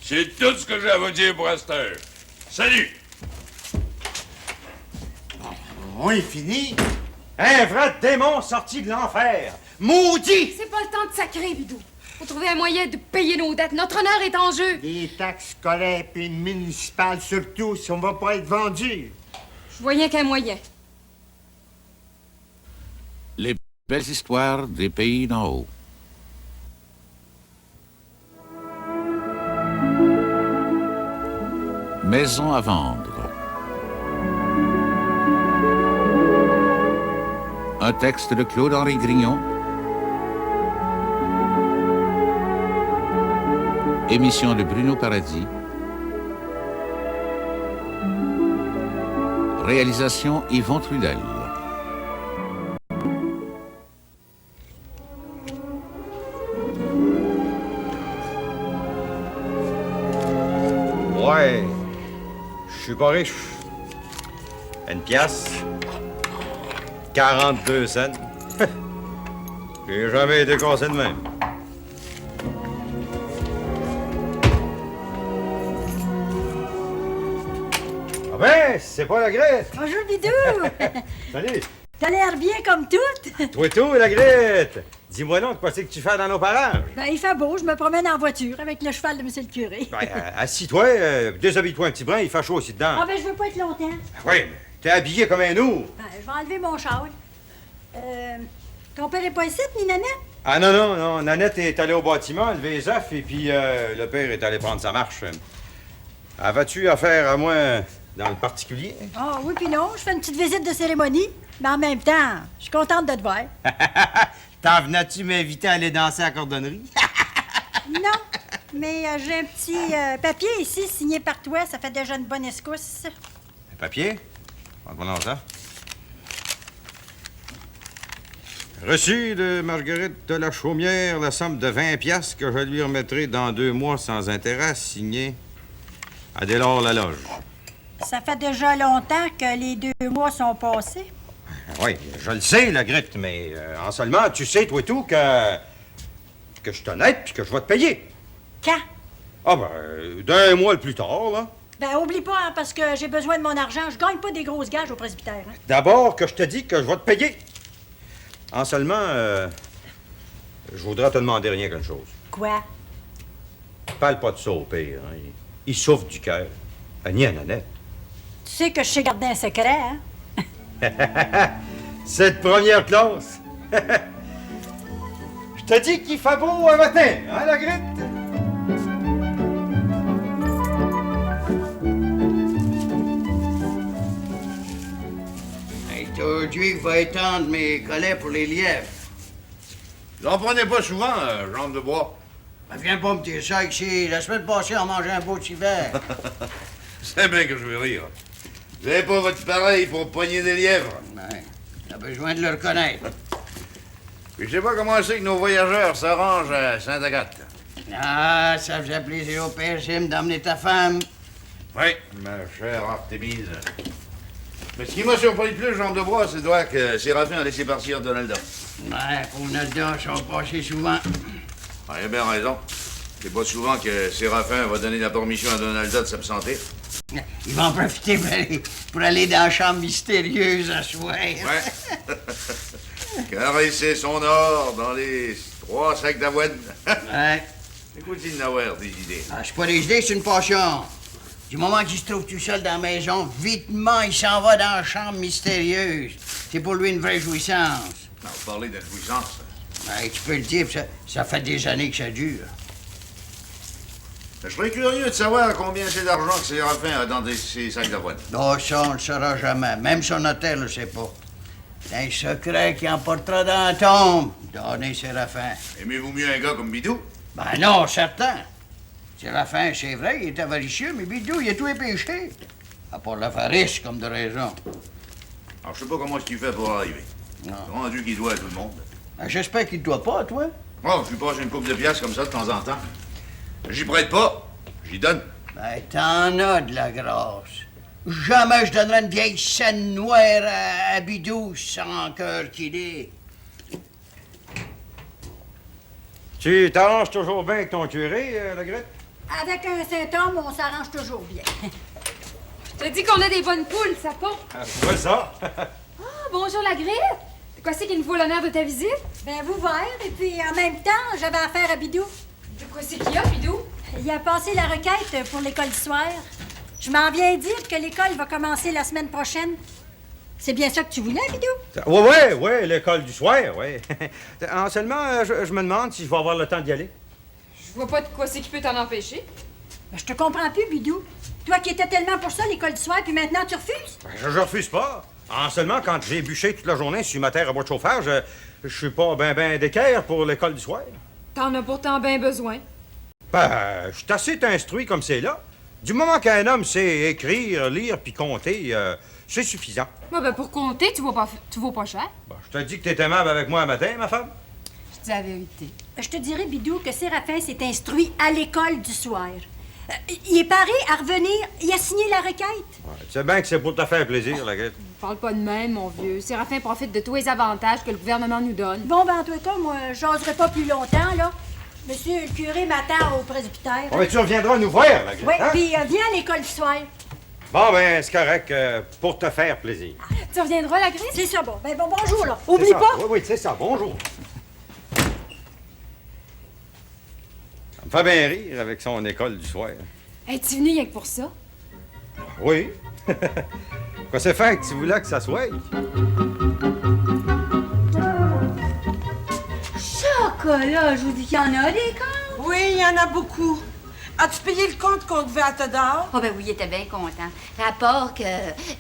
C'est tout ce que j'ai à vous dire pour cette heure. Salut! On est fini. Un vrai démon sorti de l'enfer. Maudit! C'est pas le temps de sacrer, Bidou. Faut trouver un moyen de payer nos dettes. Notre honneur est en jeu. Des taxes scolaires et municipales surtout, si on va pas être vendu. Je vois rien qu'un moyen. Les belles histoires des pays d'en haut. Maison à vendre. Un texte de Claude-Henri Grignon. Émission de Bruno Paradis. Réalisation Yvon Trudel. Ouais, je suis pas riche. Une pièce, 42 cents. J'ai jamais été cassé de même. Ah ben, c'est pas la Grette. Bonjour, Bidou! Salut. T'as l'air bien comme toute. Toi tout, la Grette. Dis-moi donc, qu'est-ce que tu fais dans nos parages? Ben, il fait beau, je me promène en voiture avec le cheval de monsieur le curé. Ben, assis-toi, déshabille-toi un petit brin, il fait chaud aussi dedans. Ah ben, je veux pas être longtemps. Oui, mais t'es habillé comme un ours. Ben, je vais enlever mon châle. Ton père est pas ici, ni Nanette? Ah non, Nanette est allée au bâtiment, lever les œufs, et puis le père est allé prendre sa marche. Avais-tu affaire à moi dans le particulier? Ah oui, puis non, je fais une petite visite de cérémonie. Mais en même temps, je suis contente de te voir. T'en venais-tu m'inviter à aller danser à la cordonnerie? Non, mais j'ai un petit papier ici signé par toi, ça fait déjà une bonne escousse. Un papier? Montre-moi ça. Reçu de Marguerite de la Chaumière la somme de 20 piastres que je lui remettrai dans 2 mois sans intérêt, signé Adélard Laloge. Ça fait déjà longtemps que les 2 mois sont passés. Oui, je le sais, la Grette, mais en seulement, tu sais, toi et tout, que je suis honnête puis que je vais te payer. Quand? Ah ben, d'un mois le plus tard, là. Ben, oublie pas, hein, parce que j'ai besoin de mon argent. Je gagne pas des grosses gages au presbytère. Hein. D'abord que je te dis que je vais te payer. En seulement, je voudrais te demander rien qu'une chose. Quoi? Parle pas de ça au pire, hein. Il souffre du cœur. Ni à Nanette. Tu sais que je sais garder un secret, hein? Cette première classe. Je te dis qu'il fait beau un matin, hein, la Grette? Aujourd'hui, il va étendre mes collets pour les lièvres. J'en prenais pas souvent, jambe de bois. Ben, viens pas me dire ça ici. La semaine passée, on mangeait un beau petit verre. C'est bien que je vais rire. Vous avez pas votre pareil pour poigner des lièvres. Ouais, t'as besoin de le reconnaître. Puis je sais pas comment c'est que nos voyageurs s'arrangent à Sainte-Agathe. Ah, ça faisait plaisir au père Jim d'emmener ta femme. Oui, ma chère Artémise. Mais ce qui m'a surpris le plus, jambe de bois, c'est doit que Séraphin a laissé partir Donalda. Ouais, pour Nalda, ils sont passés souvent. Ah, il a bien raison. C'est pas souvent que Séraphin va donner la permission à Donalda de s'absenter. Ils vont en profiter pour aller dans la chambre mystérieuse à soir. Ouais. Caresser son or dans les 3 sacs d'avoine. Ouais. Écoute-il n'avoir des idées. Ah, c'est pas des idées, c'est une passion. Du moment qu'il se trouve tout seul dans la maison, vitement, il s'en va dans la chambre mystérieuse. C'est pour lui une vraie jouissance. Non, vous parlez de jouissance. Ouais, tu peux le dire, ça fait des années que ça dure. Je serais curieux de savoir combien c'est d'argent que Séraphin a dans ses sacs d'avoine. Oh, ça, on le saura jamais. Même son hôtel ne le sait pas. C'est un secret qui emportera dans la tombe. Donnez Séraphin. Aimez-vous mieux un gars comme Bidou? Ben non, certain. Séraphin, c'est vrai, il est avaricieux, mais Bidou, il a tous les péchés. À part l'avarice, comme de raison. Alors, je sais pas comment est-ce qu'il fait pour arriver. Non. C'est rendu qu'il doit à tout le monde. Ben, j'espère qu'il ne doit pas, toi. Oh, je lui passe une coupe de piastres comme ça de temps en temps. J'y prête pas, j'y donne. Ben, t'en as de la grâce. Jamais je donnerais une vieille scène noire à Bidou, sans cœur qu'il est. Tu t'arranges toujours bien avec ton curé, la Grette? Avec un symptôme, on s'arrange toujours bien. Je te dis qu'on a des bonnes poules, ça pond. Voilà ça. Ah, bonjour la grille. Quoi c'est qui nous vaut l'honneur de ta visite? Ben, vous verrez, et puis en même temps, j'avais affaire à Bidou. De quoi c'est qu'il y a, Bidou? Il a passé la requête pour l'école du soir. Je m'en viens dire que l'école va commencer la semaine prochaine. C'est bien ça que tu voulais, Bidou? Ouais, l'école du soir, ouais. Seulement, je me demande si je vais avoir le temps d'y aller. Je vois pas de quoi c'est qui peut t'en empêcher. Ben, je te comprends plus, Bidou. Toi qui étais tellement pour ça, l'école du soir, puis maintenant tu refuses? Je refuse pas. Seulement, quand j'ai bûché toute la journée sur ma terre à bois de chauffage, je suis pas ben d'équerre pour l'école du soir. T'en as pourtant bien besoin. Ben, je suis assez instruit comme c'est là. Du moment qu'un homme sait écrire, lire puis compter, c'est suffisant. Ouais, ben pour compter, tu vaux pas cher. Ben, je te dis que t'es aimable avec moi un matin, ma femme. Je dis la vérité. Je te dirais, Bidou, que Séraphin s'est instruit à l'école du soir. Il est paré à revenir, il a signé la requête. Ouais, tu sais bien que c'est pour te faire plaisir, la guette. Parle pas de même, mon vieux. Séraphin profite de tous les avantages que le gouvernement nous donne. Bon, ben, en tout cas, moi, j'oserais pas plus longtemps, là. Monsieur le curé m'attend au presbytère. Bon, ben, tu reviendras nous voir, la guette. Oui, hein? puis viens à l'école du soir. Bon, ben, c'est correct, pour te faire plaisir. Tu reviendras, la grise? C'est ça, bon. Ben, bon, bonjour, là. C'est Oublie ça. pas. Oui, c'est ça. Bonjour. Ça me fait bien rire avec son école du soir. Es-tu venu rien que pour ça? Oui. Quoi, c'est fait que tu voulais que ça soit? Chocolat, je vous dis qu'il y en a des comptes. Oui, il y en a beaucoup. As-tu payé le compte qu'on devait à Todor? Oh ben oui, il était bien content. Rapport que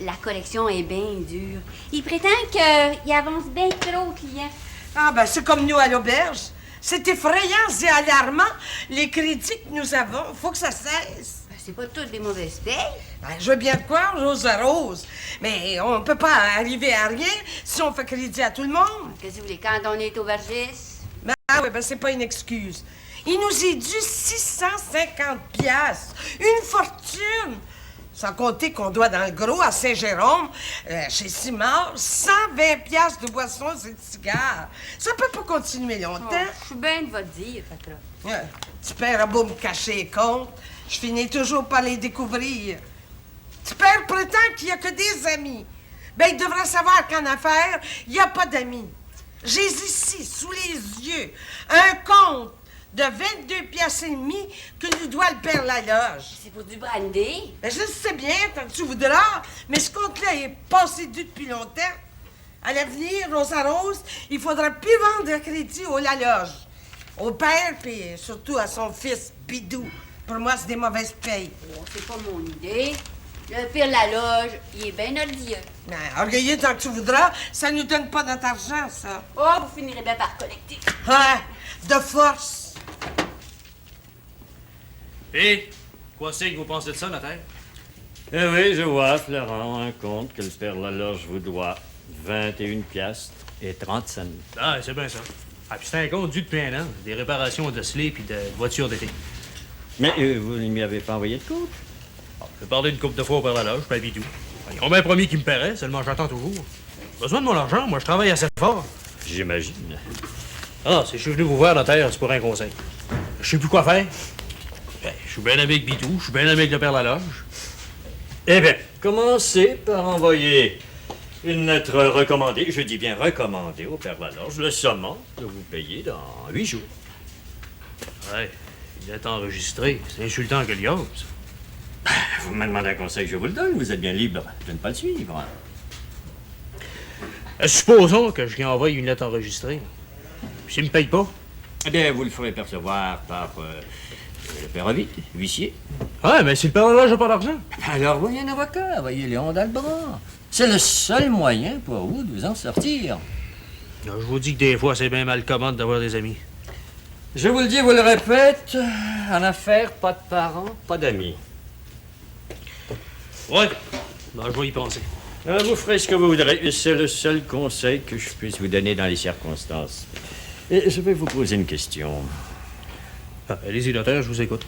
la collection est bien dure. Il prétend qu'il avance bien trop aux clients. Ah ben, c'est comme nous à l'auberge. C'est effrayant et alarmant, les crédits que nous avons. Faut que ça cesse. Ben, c'est pas toutes des mauvaises payes. Ben, je veux bien te croire, rose à rose. Mais on peut pas arriver à rien si on fait crédit à tout le monde. Qu'est-ce que vous voulez, quand on est aubergiste? Ben oui, ben c'est pas une excuse. Il nous est dû 650 piastres. Une fortune. Sans compter qu'on doit dans le gros à Saint-Jérôme, chez Simard, 120 piastres de boissons et de cigares. Ça peut pas continuer longtemps. Je suis bien de votre dire, patron. Tu père a beau me cacher les comptes, je finis toujours par les découvrir. Tu père prétend qu'il n'y a que des amis. Ben, il devrait savoir qu'en affaires, il n'y a pas d'amis. J'ai ici, sous les yeux, un compte de 22 piastres et demi que nous doit le père Laloge. C'est pour du brandy. Ben, je le sais bien, tant que tu voudras, mais ce compte-là est passé dû depuis longtemps. À l'avenir, Rose à Rose, il faudra plus vendre de crédit au Laloge. Au père, puis surtout à son fils, Bidou. Pour moi, c'est des mauvaises payes. Oh, c'est pas mon idée. Le pire Laloge, il est bien odieux. Ben, orgueilleux tant que tu voudras, ça nous donne pas notre argent, ça. Oh, vous finirez bien par collecter. Ouais, de force. Et quoi c'est que vous pensez de ça, notaire? Eh oui, je vois, Florent, un compte que le père Laloge vous doit 21 piastres et 30 cents. Ah, c'est bien ça. Ah, puis c'est un compte dû depuis un an. Des réparations de slip puis de voitures d'été. Mais vous ne m'y avez pas envoyé de compte? J'ai parlé une couple de fois au père Laloge, pas Bidou. Ils ont bien promis qu'ils me paieraient, seulement j'attends toujours. J'ai besoin de mon argent, moi je travaille assez fort. J'imagine. Ah, si je suis venu vous voir, notaire, c'est pour un conseil. Je sais plus quoi faire. Ben, je suis bien ami avec Bidou, je suis bien ami avec le père Laloge. Eh bien, commencez par envoyer une lettre recommandée, je dis bien recommandée au père Laloge, le sommant de vous payer dans 8 jours. Ouais, il est enregistré. C'est insultant que l'IOS. Vous me demandez un conseil, je vous le donne, vous êtes bien libre de ne pas le suivre. Supposons que je lui envoie une lettre enregistrée. Puis s'il me paye pas. Eh bien, vous le ferez percevoir par le père Ovid, huissier. Ouais, mais si le père Laloge n'a pas d'argent. Alors, voyez un avocat, voyez Léon dans le bras. C'est le seul moyen pour vous de vous en sortir. Je vous dis que des fois, c'est bien mal commode d'avoir des amis. Je vous le dis, vous le répète, en affaires, pas de parents, pas d'amis. Ouais, ben, je vais y penser. Vous ferez ce que vous voudrez. C'est le seul conseil que je puisse vous donner dans les circonstances. Et je vais vous poser une question. Ah, allez-y, notaire, je vous écoute.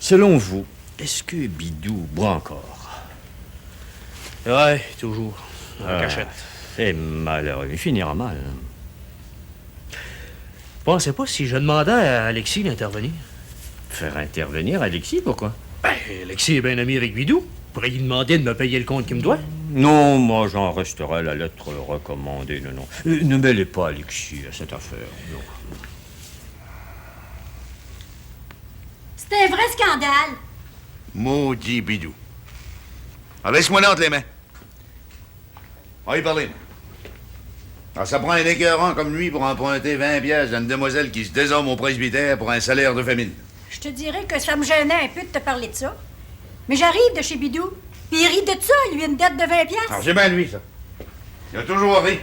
Selon vous, est-ce que Bidou boit encore? Ouais, toujours. En cachette. C'est malheureux. Il finira mal. Pensez pas si je demandais à Alexis d'intervenir. Faire intervenir Alexis, pourquoi? Ben, Alexis est bien ami avec Bidou. Pourrais-il demander de me payer le compte qu'il me doit? Non, moi, j'en resterai à la lettre recommandée, non. Ne mêlez pas Alexis à cette affaire, non. C'est un vrai scandale. Maudit bidou. Alors, laisse-moi là entre les mains. On va y parler. Alors, ça prend un écœurant comme lui pour emprunter 20 pièces à une demoiselle qui se déshomme au presbytère pour un salaire de famine. Je te dirais que ça me gênait un peu de te parler de ça. Mais j'arrive de chez Bidou, puis il rit de ça, lui, une dette de 20 piastres. Alors, c'est bien lui, ça. Il a toujours ri.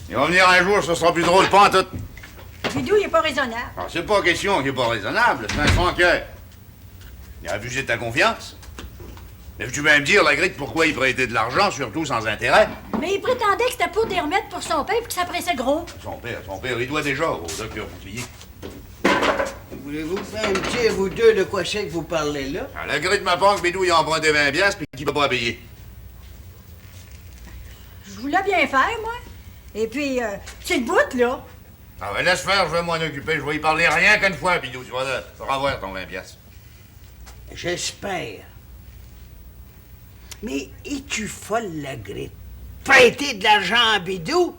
Il va venir un jour, ce sera plus drôle, pas en tout. Bidou, il est pas raisonnable. Alors, c'est pas question qu'il est pas raisonnable, c'est un franc-cœur. Il a abusé de ta confiance. Mais tu vas me dire, la grille, pourquoi il prêtait de l'argent, surtout sans intérêt? Mais il prétendait que c'était pour des remettre pour son père, puis que ça pressait gros. Son père, il doit déjà au docteur Bouclier. Voulez-vous faire me dire, vous deux, de quoi c'est que vous parlez là? Alors, la grille m'apprend que Bidou, il a emprunté 20 piastres, puis qu'il peut pas payer. Je voulais bien faire, moi. Et puis, c'est le bout, là. Ah ben, laisse faire, je vais m'en occuper. Je vais y parler rien qu'une fois, Bidou. Tu vas revoir ton 20 piastres. J'espère. Mais es-tu folle, la Grite? Prêter de l'argent à Bidou?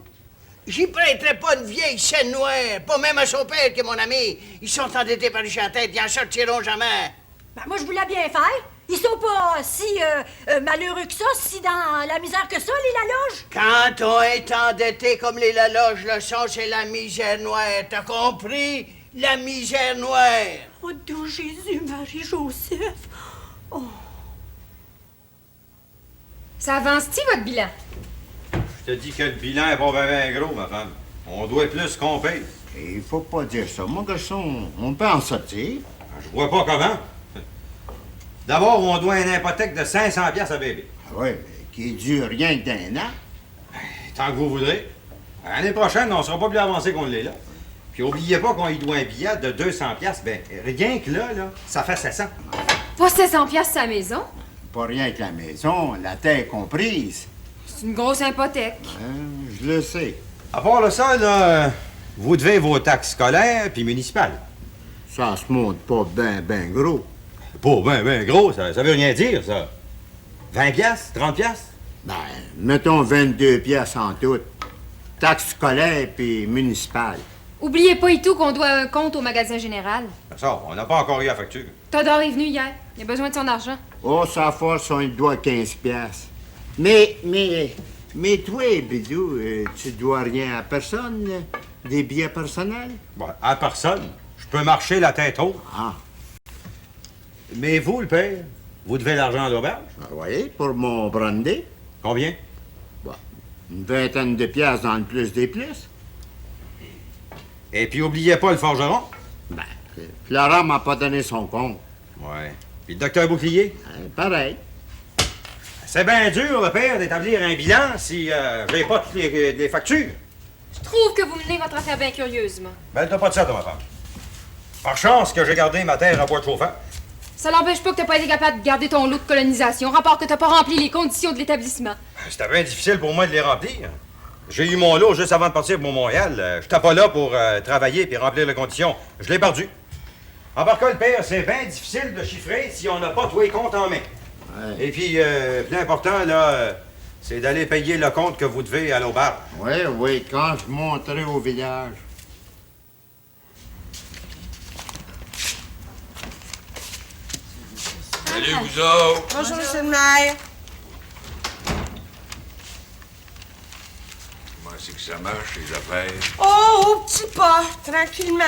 J'y prêterai pas une vieille scène noire, pas même à son père qui est mon ami. Ils sont endettés par les à tête, ils en sortiront jamais. Ben, moi, je voulais bien faire. Ils sont pas si malheureux que ça, si dans la misère que ça, les Laloges. Quand on est endetté comme les Laloges le sont, c'est la misère noire. T'as compris? La misère noire. Oh, Dieu Jésus, Marie-Joseph. Oh. Ça avance-t-il, votre bilan? Je te dis que le bilan est pas bien gros, ma femme. On doit plus qu'on paye. Il faut pas dire ça, mon garçon. On peut en sortir. Je vois pas comment. D'abord, on doit une hypothèque de 500 piastres à bébé. Ah oui, mais qui dure rien que d'un an. Tant que vous voudrez. L'année prochaine, on sera pas plus avancé qu'on l'est là. Puis oubliez pas qu'on y doit un billet de 200 piastres. Ben, rien que là, ça fait 700. Pas 700 piastres à la maison. Pas rien que la maison, la terre comprise. C'est une grosse hypothèque. Je le sais. À part de ça, là, vous devez vos taxes scolaires puis municipales. Ça se monte pas ben gros. Pas ben gros, ça veut rien dire, ça. 20 piastres, 30 piastres? Ben, mettons 22 piastres en tout. Taxes scolaires puis municipales. Oubliez pas et tout qu'on doit un compte au magasin général. Ça, on n'a pas encore eu la facture. Todor est venu hier. Il a besoin de son argent. Oh, ça force, on lui doit 15 piastres. Mais toi, Bidou, tu dois rien à personne? Des billets personnels? Bon, à personne. Je peux marcher la tête haute. Ah. Mais vous, le père, vous devez l'argent à l'auberge? Oui, pour mon brandy. Combien? Bon, une vingtaine de piastres dans le plus des plus. Et puis, oubliez pas le forgeron. Ben, Florent m'a pas donné son compte. Ouais. Puis le docteur Bouclier? Pareil. C'est bien dur, le père, d'établir un bilan si j'ai pas toutes les factures. Je trouve que vous menez votre affaire bien curieusement. Ben, t'as pas de ça, toi, ma femme. Par chance que j'ai gardé ma terre à bois de chauffant. Ça n'empêche pas que t'as pas été capable de garder ton lot de colonisation, rapport que t'as pas rempli les conditions de l'établissement. C'était bien difficile pour moi de les remplir. J'ai eu mon lot juste avant de partir pour Montréal. J'étais pas là pour travailler puis remplir les conditions. Je l'ai perdu. En par cas, le père, c'est bien difficile de chiffrer si on n'a pas tous les comptes en main. Ouais. Et puis, plus important, là, c'est d'aller payer le compte que vous devez à l'auberge. Oui, quand je monterai au village. Salut, vous autres! Bonjour, monsieur le maire. Comment c'est que ça marche, les affaires? Oh, au petit pas, tranquillement.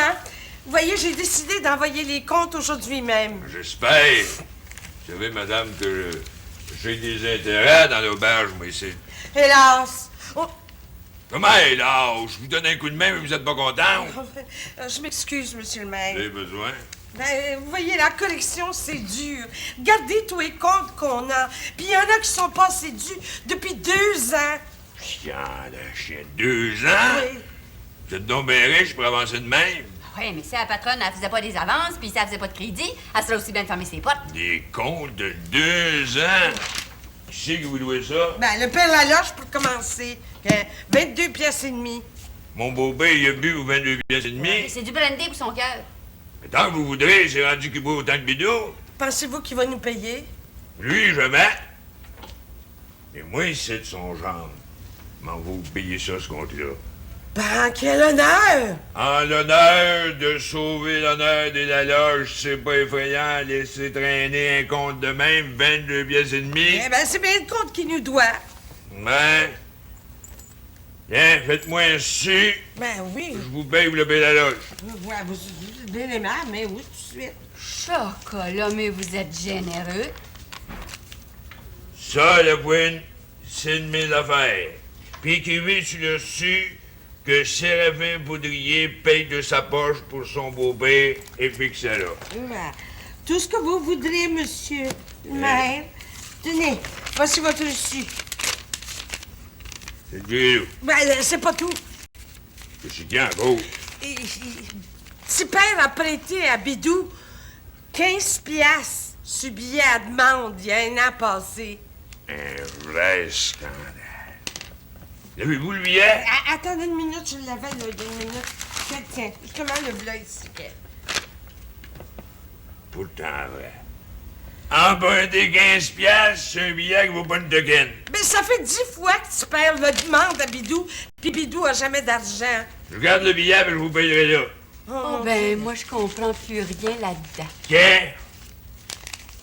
Vous voyez, j'ai décidé d'envoyer les comptes aujourd'hui même. J'espère. Vous savez, madame, que j'ai des intérêts dans l'auberge, moi, ici. Hélas. Oh. Comment, hélas? Je vous donne un coup de main, mais vous êtes pas content? Je m'excuse, monsieur le maire. Vous avez besoin? Ben, vous voyez, la collection, c'est dur. Regardez tous les comptes qu'on a. Puis il y en a qui sont passés dus depuis 2 ans. Chien de chien, 2 ans? Oui. Vous êtes donc bien riche pour avancer de même? Oui, mais si la patronne, elle faisait pas des avances, puis si elle faisait pas de crédit, elle serait aussi bien de fermer ses portes. Des comptes de 2 ans? Qui c'est qui vous doit ça? Ben, le père Laloche, pour commencer. 22 pièces et demie. Mon beau-père, il a bu aux 22 pièces et demie. C'est du brandy pour son cœur. Tant que vous voudrez, c'est rendu qu'il vaut autant de bidou. Pensez-vous qu'il va nous payer? Lui, jamais. Mais moi, c'est de son genre. M'en vous payer ça, ce compte-là. Ben, quel honneur! En l'honneur de sauver l'honneur de la loge, c'est pas effrayant, laisser traîner un compte de même, 22 pièces et demie. Eh ben, c'est bien le compte qu'il nous doit. Ben. Tiens, faites-moi un su. Ben oui. Je vous paye pour le payer la loge. Ouais, vous êtes bien aimable, mais oui, tout de suite. Chocolat, mais vous êtes généreux. Ça, la pointe, c'est de mes affaires. Puis écrivez sur le su que Séraphin Poudrier paye de sa poche pour son beau-père et fixe là. Ben, tout ce que vous voudrez, monsieur le maire. Tenez, voici votre reçu. C'est du Ben, c'est pas tout. C'est qui encore? Petit père a prêté à Bidou 15 piastres sur billet à demande il y a un an passé. Un vrai scandale. Avez-vous le billet? Attendez une minute, je l'avais là, il y a une minute. Tiens, justement, le bleu ici. Pourtant vrai. Emprunter 15 piastres, c'est un billet qui vaut pas une token. Mais ça fait 10 fois que tu perds le demande à Bidou, puis Bidou a jamais d'argent. Je garde le billet, mais je vous payerai là. Oh, ben, moi, je comprends plus rien là-dedans. Tiens,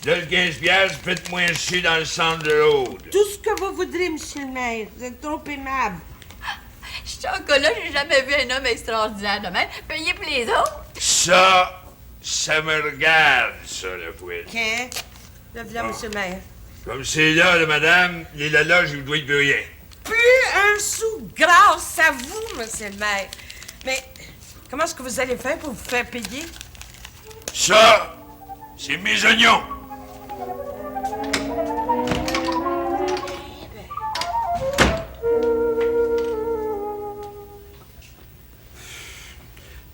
là, le 15 piastres, faites-moi un su dans le centre de l'autre. Tout ce que vous voudrez, monsieur le maire. Vous êtes trop aimable. Chocolat, j'ai jamais vu un homme extraordinaire de même. Payez pour les autres. Ça me regarde, ça, la fouette. Tiens, là, monsieur le maire. Comme c'est là, madame, la loge, je vous dois plus rien. Plus un sou grâce à vous, monsieur le maire. Mais comment est-ce que vous allez faire pour vous faire payer? Ça, c'est mes oignons.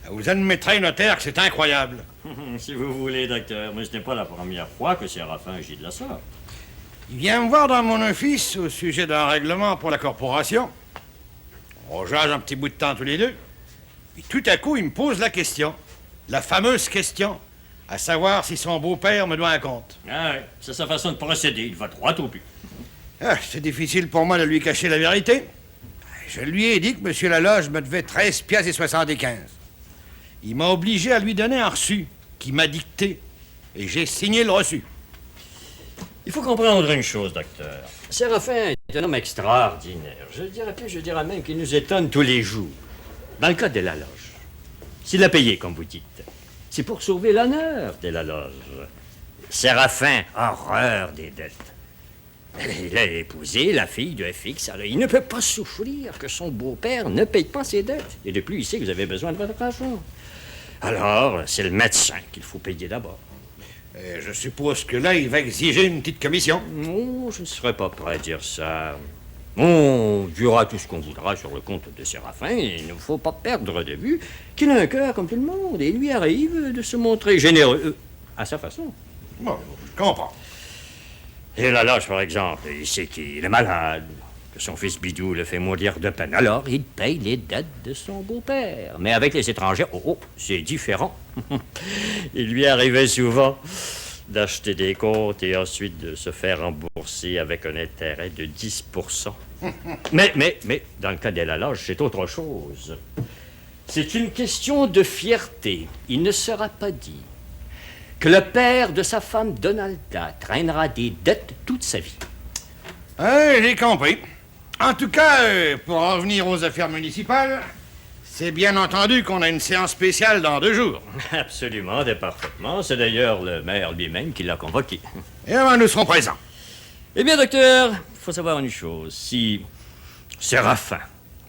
Vous admettrez, notaire, que c'est incroyable. Si vous voulez, docteur, mais ce n'est pas la première fois que Séraphin agit de la sorte. Il vient me voir dans mon office au sujet d'un règlement pour la corporation. On jase un petit bout de temps tous les deux. Et tout à coup, il me pose la question. La fameuse question. À savoir si son beau-père me doit un compte. Ah oui, c'est sa façon de procéder. Il va droit au but. Ah, c'est difficile pour moi de lui cacher la vérité. Je lui ai dit que M. Laloge me devait 13 piastres et 75. Il m'a obligé à lui donner un reçu qui m'a dicté. Et j'ai signé le reçu. Il faut comprendre une chose, docteur. Séraphin est un homme extraordinaire. Je dirais plus, je dirais même qu'il nous étonne tous les jours. Dans le cas de la loge, s'il a payé, comme vous dites, c'est pour sauver l'honneur de la loge. Séraphin, horreur des dettes. Il a épousé la fille de FX, alors il ne peut pas souffrir que son beau-père ne paye pas ses dettes. Et de plus, il sait que vous avez besoin de votre argent. Alors, c'est le médecin qu'il faut payer d'abord. Je suppose que là, il va exiger une petite commission. Non, je ne serais pas prêt à dire ça. On dira tout ce qu'on voudra sur le compte de Séraphin. Il ne faut pas perdre de vue qu'il a un cœur comme tout le monde. Et il lui arrive de se montrer généreux à sa façon. Bon, je comprends. Et la loge, par exemple, il sait qu'il est malade, que son fils Bidou le fait mourir de peine. Alors, il paye les dettes de son beau-père. Mais avec les étrangers, c'est différent. Il lui arrivait souvent d'acheter des comptes et ensuite de se faire rembourser avec un intérêt de 10%. Mais, dans le cas de la loge, c'est autre chose. C'est une question de fierté. Il ne sera pas dit que le père de sa femme Donalda traînera des dettes toute sa vie. J'ai compris. En tout cas, pour en revenir aux affaires municipales, c'est bien entendu qu'on a une séance spéciale dans 2 jours. Absolument, parfaitement. C'est d'ailleurs le maire lui-même qui l'a convoqué. Et nous serons présents. Eh bien, docteur, il faut savoir une chose. Si Séraphin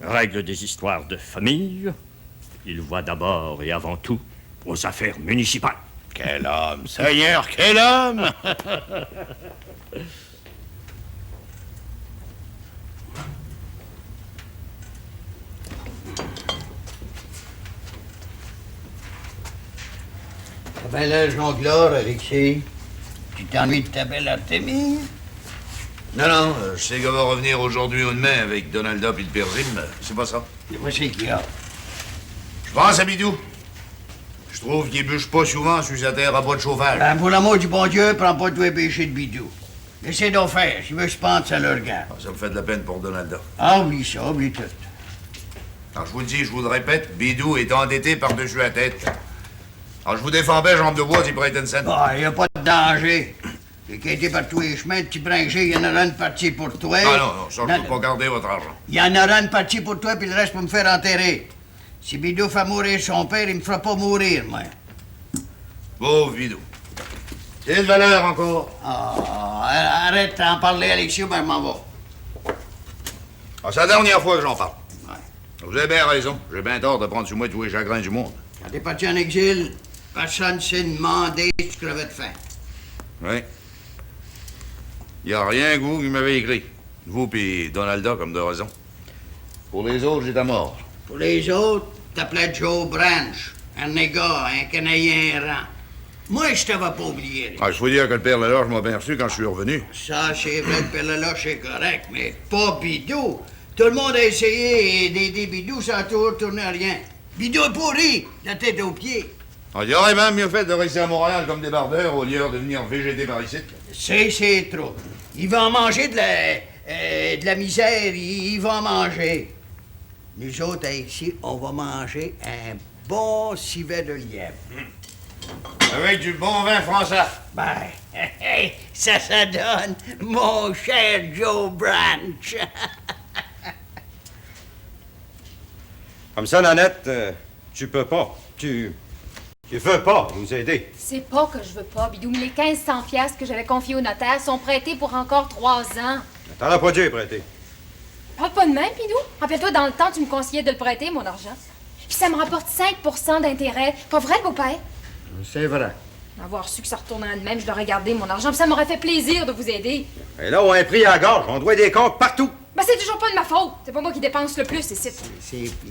règle des histoires de famille, il voit d'abord et avant tout aux affaires municipales. Quel homme, Seigneur, quel homme! Ben là, jongleur, Alexis, tu t'ennuies de ta belle Artémise? Non, je sais qu'elle va revenir aujourd'hui ou demain avec Donalda puis le père Jim, c'est pas ça. Et moi, c'est qui, là? Je pense à Bidou. Je trouve qu'il bûche pas souvent sur sa terre à bas de chauffage. Ben, pour l'amour du bon Dieu, prends pas tous les péchés de bidou. Laissez donc faire. S'il veut se pendre, ça le regarde. Ah, ça me fait de la peine pour Donalda. Ah, oublie ça, oublie tout. Alors, je vous le dis, je vous le répète, Bidou est endetté par-dessus la tête. Alors, je vous défends bien, jambe de bois, il pourrait être une scène. Ah, y a pas de danger. J'ai quitté par tous les chemins, petit bringé, il y en aura une partie pour toi. Ah non, ça, je peux pas garder votre argent. Il y en aura une partie pour toi, puis le reste pour me faire enterrer. Si Bidou fait mourir son père, il me fera pas mourir, moi. Pauvre Bidou. Quelle valeur encore? Ah, arrête d'en parler, Alexis, ben je m'en vais. Ah, c'est la dernière fois que j'en parle. Vous avez bien raison. J'ai bien tort de prendre sur moi tous les chagrins du monde. Quand t'es parti en exil, personne s'est demandé si tu crevais de faim. Oui. Il n'y a rien que vous qui m'avez écrit. Vous puis Donalda, comme de raison. Pour les autres, j'étais mort. Pour les autres, t'appelais Joe Branch, un négat, un Canadien errant. Moi, je t'avais pas oublié. Ah, je faut dire que le père Laloche m'a bien reçu quand je suis revenu. Ça, c'est vrai, le père Laloche, c'est correct, mais pas Bidou. Tout le monde a essayé d'aider Bidou, ça a toujours tourné à rien. Bidou est pourri, la tête aux pieds. Ah, il aurait même mieux fait de rester à Montréal comme des barbeurs au lieu de venir végéter par ici. C'est trop. Il va en manger de la misère, il va en manger. Nous autres, ici, on va manger un bon civet de lièvre. Avec du bon vin français. Ben, ça donne, mon cher Joe Branch. Comme ça, Nanette, tu peux pas. Tu veux pas nous aider. C'est pas que je veux pas, Bidou, mais les 1500 piastres que j'avais confiés au notaire sont prêtés pour encore 3 ans. T'en as pas dû prêter. Parle pas de même, Bidou. Rappelle-toi, dans le temps, tu me conseillais de le prêter, mon argent. Puis ça me rapporte 5 d'intérêt. Pas vrai, beau-père? C'est vrai. Avoir su que ça retournait de même, je l'aurais gardé, mon argent, puis ça m'aurait fait plaisir de vous aider. Et là, on a un prix à la gorge. On doit des comptes partout. Ben, c'est toujours pas de ma faute. C'est pas moi qui dépense le plus ici.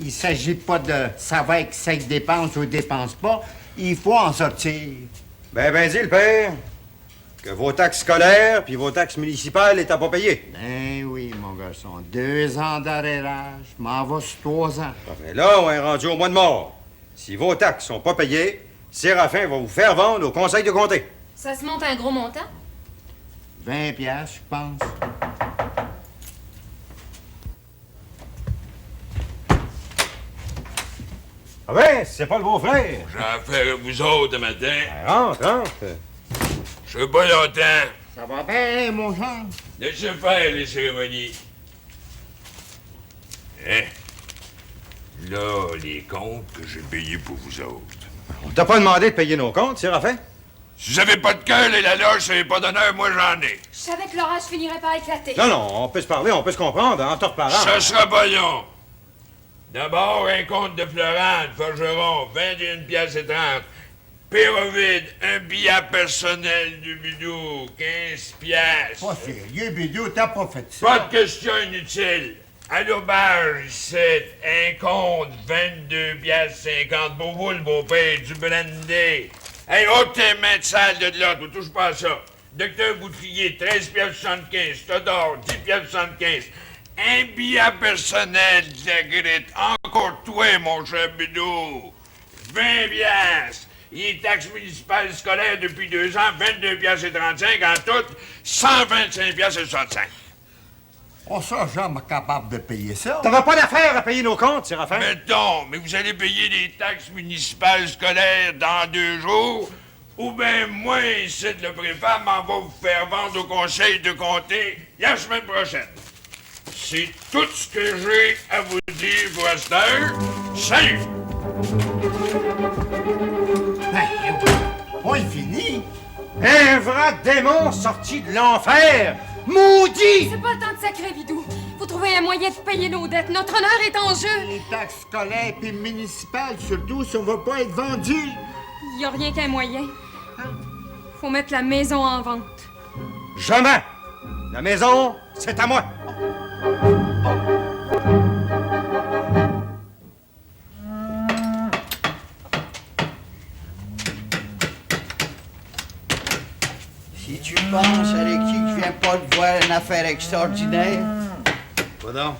Il s'agit pas de savoir que ça dépense ou dépense pas. Il faut en sortir. Ben, dis le père que vos taxes scolaires puis vos taxes municipales étaient pas payées. Ben oui, mon garçon. 2 ans d'arrérage. M'en va sur 3 ans. Mais là, on est rendu au mois de mort. Si vos taxes sont pas payées, Séraphin va vous faire vendre au conseil de comté. Ça se monte à un gros montant? 20 piastres, je pense. Ah ben, c'est pas le beau-frère. J'ai affaire à vous autres ce matin. Ben, rentre. Je veux pas longtemps. Ça va bien, mon Jean? Laissez faire les cérémonies. Hein? Là, les comptes que j'ai payés pour vous autres. On t'a pas demandé de payer nos comptes, Séraphin? Si vous avez pas de cœur et la loge, c'est pas d'honneur, moi j'en ai. Je savais que l'orage finirait par éclater. Non, on peut se parler, on peut se comprendre, en te reparlant. Ça sera pas long. D'abord, un compte de Florent, de Forgeron, 21 piastres et 30. Pérovide, un billet personnel du Bidou, 15 piastres. Pas sérieux, Bidou, t'as pas fait ça. Pas de question inutile. À l'auberge, c'est un compte, 22 piastres 50 pour vous, le beau-père, du brandy. Hey, ôte tes mains de sale de l'autre, ne touche pas à ça. Docteur Boutrier, 13 piastres 75. Todor, 10 piastres 75. Un billet personnel de la gritte. Encore toi, mon cher Bidou. 20 piastres. Il est taxe municipale scolaire depuis 2 ans, 22 piastres et 35. En tout, 125 piastres et 65. On sera jamais capable de payer ça. T'auras pas d'affaire à payer nos comptes, Séraphin? Mettons, mais vous allez payer les taxes municipales scolaires dans 2 jours, ou bien moi, ici, le préfet, m'en va vous faire vendre au conseil de comté la semaine prochaine. C'est tout ce que j'ai à vous dire pour cette heure. Salut! On est fini. Un vrai démon sorti de l'enfer! Maudit! C'est pas le temps de sacrer, Bidou. Faut trouver un moyen de payer nos dettes. Notre honneur est en jeu. Les taxes scolaires et municipales, surtout, ça va pas être vendu. Y a rien qu'un moyen. Faut mettre la maison en vente. Jamais! La maison, c'est à moi! Si tu penses, Alexis, que je viens pas de voir une affaire extraordinaire, Quoi donc?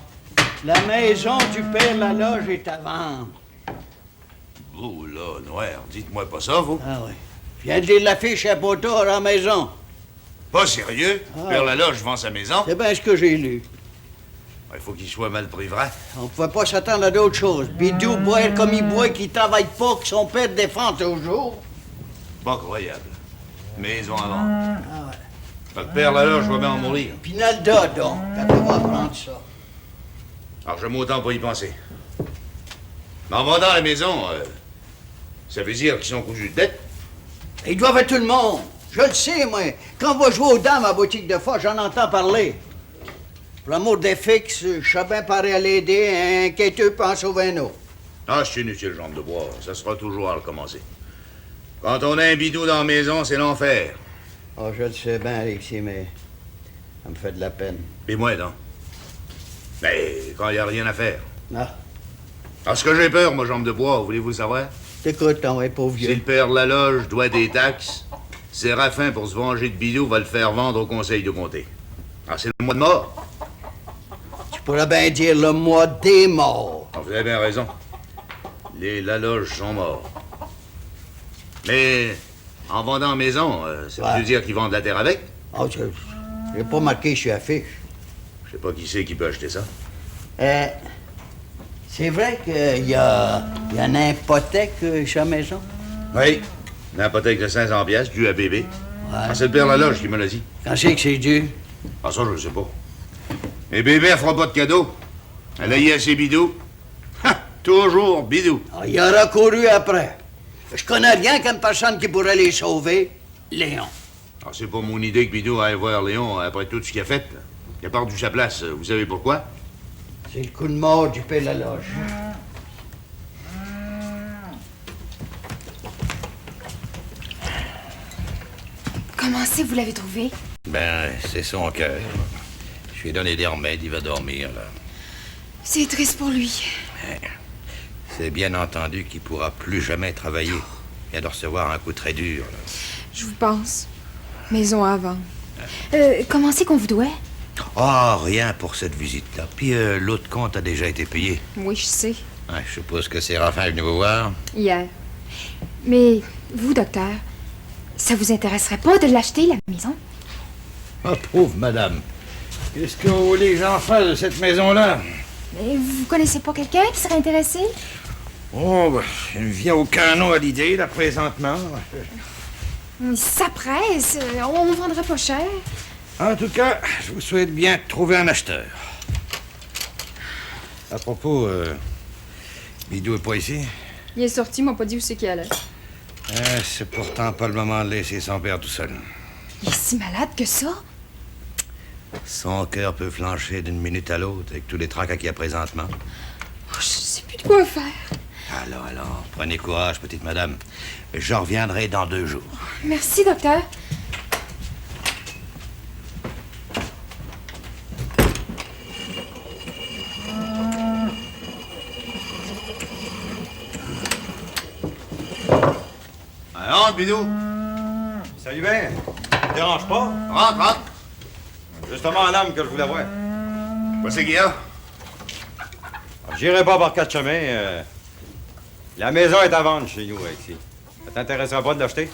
la maison du père Laloge est à vendre. Oh là, Noir, dites-moi pas ça, vous. Ah oui. Je viens de lire l'affiche à Poteau à la maison. Pas sérieux? Père Laloche vend sa maison? C'est bien ce que j'ai lu. Il faut qu'il soit mal pris vrai. On pouvait pas s'attendre à d'autres choses. Bidou boire comme il boit, qu'il travaille pas, que son père défend toujours. Pas croyable. Maison à vendre. Ah ouais. Le père Laloche va bien en mourir. Pinalda, donc. Quand on va apprendre ça. Alors, j'aime autant pas y penser. Mais en vendant la maison, ça veut dire qu'ils sont cousus de dette? Ils doivent à tout le monde. Je le sais, moi. Quand on va jouer aux dames à boutique de force, j'en entends parler. Pour l'amour des fixes, je sais bien parer à l'aider, un quêteux pense au vino. Ah, c'est inutile, jambe de bois. Ça sera toujours à recommencer. Quand on a un bidou dans la maison, c'est l'enfer. Oh, je le sais bien, Alexis, mais ça me fait de la peine. Et moi, non? Mais quand il n'y a rien à faire. Ah, Parce que j'ai peur, moi, jambe de bois, voulez-vous le savoir? t'écoutes, ton ouais, pauvre Si vieux. le père Laloche doit des taxes, Séraphin, pour se venger de bidou, va le faire vendre au conseil de comté. Ah, c'est le mois de mort. Tu pourrais bien dire le mois des morts. Ah, vous avez bien raison. Les Laloche sont morts. Mais en vendant la maison, ça veut dire qu'ils vendent la terre avec? Ah, j'ai pas marqué sur l'affiche. Je sais pas qui c'est qui peut acheter ça. C'est vrai qu'il y a une hypothèque sur la maison? Oui. Une hypothèque de 500 piastres due à bébé. Ah, c'est le père Laloche qui me l'a dit. Quand c'est que c'est dû? Ah, ça, je le sais pas. Et bébé, elle fera pas de cadeau. Elle a eu assez bidou. Ha! Toujours bidou. Ah, il aura couru après. Je connais rien comme personne qui pourrait les sauver. Léon. Ah, c'est pas mon idée que bidou aille voir Léon après tout ce qu'il a fait. Il a perdu sa place. Vous savez pourquoi? C'est le coup de mort du père Laloche. Comment c'est que vous l'avez trouvé? Ben, c'est son cœur. Je lui ai donné des remèdes, il va dormir, là. C'est triste pour lui. C'est bien entendu qu'il pourra plus jamais travailler. Il vient de recevoir un coup très dur, là. Je vous pense. Maison à vendre. Comment c'est qu'on vous doit? Ah, rien pour cette visite-là. Puis l'autre compte a déjà été payé. Oui, je sais. Ouais, je suppose que Séraphin est venu vous voir. Hier. Mais vous, docteur, ça vous intéresserait pas de l'acheter, la maison? Ah, pauvre madame. Qu'est-ce que vous voulez que j'en fasse de cette maison-là? Mais vous connaissez pas quelqu'un qui serait intéressé? Oh, ben, il ne me vient aucun nom à l'idée, là, présentement. Ça presse. On vendra pas cher. En tout cas, je vous souhaite bien de trouver un acheteur. À propos, Bidou est pas ici? Il est sorti, m'a pas dit où c'est qu'il allait. C'est pourtant pas le moment de laisser son père tout seul. Il est si malade que ça? Son cœur peut flancher d'une minute à l'autre avec tous les tracas qu'il y a présentement. Oh, je sais plus de quoi faire. Alors, prenez courage, petite madame. Je reviendrai dans 2 jours. Merci, docteur. Rentre, bidou. Salut bien. Ça te dérange pas? Rentre, rentre. Justement l'âme que je voulais voir. Quoi c'est qu'il y a? J'irai pas par 4 chemins. La maison est à vendre chez nous, ici. Ça t'intéressera pas de l'acheter?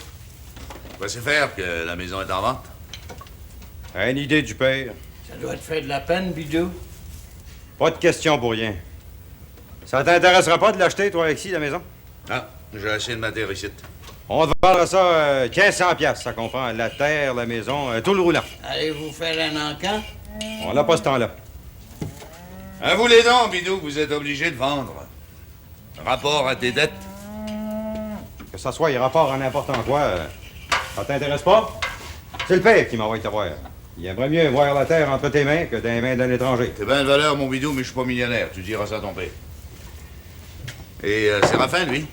Quoi c'est faire que la maison est en vente? Une idée du père. Ça doit te faire de la peine, Bidou. Pas de question pour rien. Ça t'intéressera pas de l'acheter, toi, Alexis, la maison? Ah, j'ai assez de matière ici. On te vendra ça 1500 piastres, ça comprend la terre, la maison, tout le roulant. Allez-vous faire un encan? On n'a pas ce temps-là. À vous les dents, bidou, vous êtes obligé de vendre. Rapport à tes dettes. Que ça soit, il rapport en n'importe quoi. Ça t'intéresse pas? C'est le père qui m'envoie te voir. Il aimerait mieux voir la terre entre tes mains que dans les mains d'un étranger. C'est bien de valeur, mon bidou, mais je suis pas millionnaire. Tu diras ça à ton père. Et Séraphin, lui?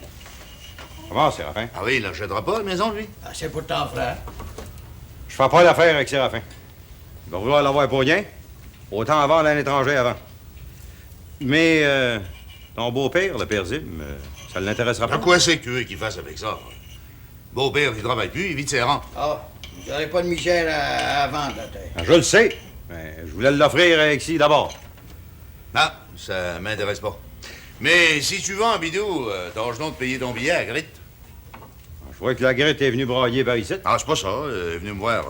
Comment, Séraphin? Ah oui, il n'achètera pas la maison, lui? Ah, c'est pour ton frère. Je fais pas l'affaire avec Séraphin. Il va vouloir l'avoir pour rien. Autant vendre à un étranger avant. Mais ton beau-père, le père Zim, ça ne l'intéressera pas. À quoi c'est que tu veux qu'il fasse avec ça? Beau-père, il travaille plus, il vit de ses rentes. Ah, vous n'aurez pas de misère à vendre, la terre. Je le sais. Mais je voulais l'offrir à Alexis d'abord. Ah, ça m'intéresse pas. Mais si tu vends, Bidou, tâche donc de payer ton billet à Grit. Je vois que la Grette est venue brailler par ici. Ah, c'est pas ça. Elle est venue me voir.